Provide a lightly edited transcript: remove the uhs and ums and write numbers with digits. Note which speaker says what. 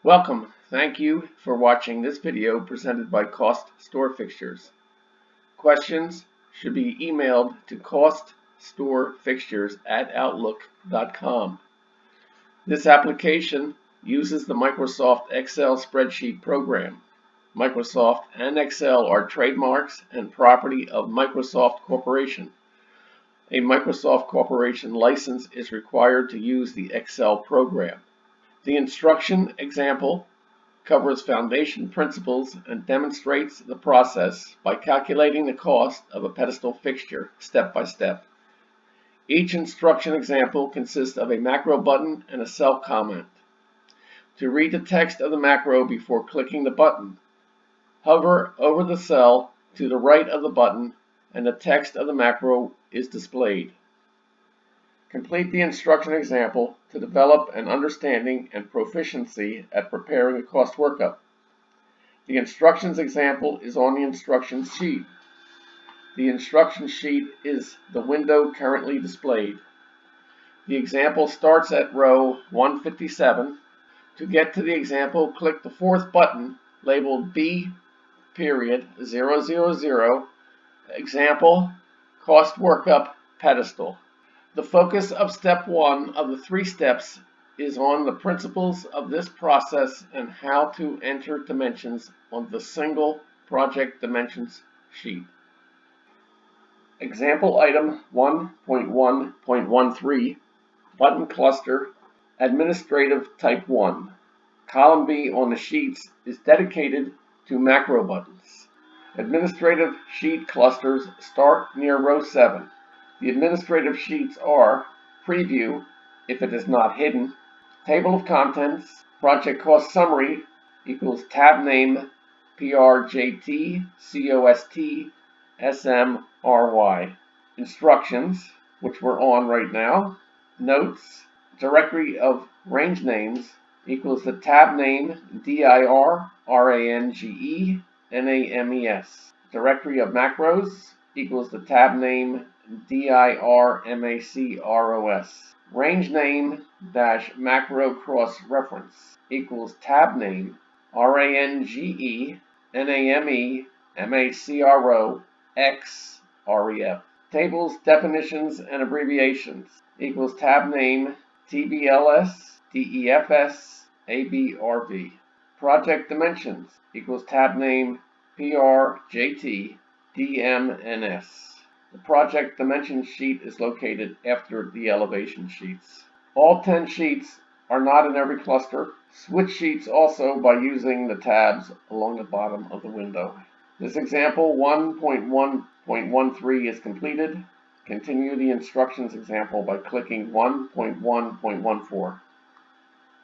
Speaker 1: Welcome. Thank you for watching this video presented by CostStoreFixtures. Questions should be emailed to CostStoreFixtures@outlook.com. This application uses the Microsoft Excel spreadsheet program. Microsoft and Excel are trademarks and property of Microsoft Corporation. A Microsoft Corporation license is required to use the Excel program. The instruction example covers foundation principles and demonstrates the process by calculating the cost of a pedestal fixture step by step. Each instruction example consists of a macro button and a cell comment. To read the text of the macro before clicking the button, hover over the cell to the right of the button and the text of the macro is displayed. Complete the instruction example to develop an understanding and proficiency at preparing a cost workup. The instructions example is on the instructions sheet. The instruction sheet is the window currently displayed. The example starts at row 157. To get to the example, click the fourth button labeled B.000 Example Cost Workup Pedestal. The focus of step 1 of the 3 steps is on the principles of this process and how to enter dimensions on the single project dimensions sheet. Example item 1.1.13 Button Cluster Administrative Type 1. Column B on the sheets is dedicated to macro buttons. Administrative sheet clusters start near row 7. The administrative sheets are Preview, if it is not hidden, Table of Contents, Project Cost Summary equals tab name PRJT COST SMRY, Instructions, which we're on right now, Notes, Directory of Range Names equals the tab name DIR RANGE Directory of Macros equals the tab name DIRMACROS. Range name dash macro cross reference equals tab name RANGENAMEMACROXREF. Tables, definitions, and abbreviations equals tab name TBLS DEFS ABRV. Project dimensions equals tab name PRJT DMNS. The project dimension sheet is located after the elevation sheets. All 10 sheets are not in every cluster. Switch sheets also by using the tabs along the bottom of the window. This example 1.1.13 is completed. Continue the instructions example by clicking 1.1.14.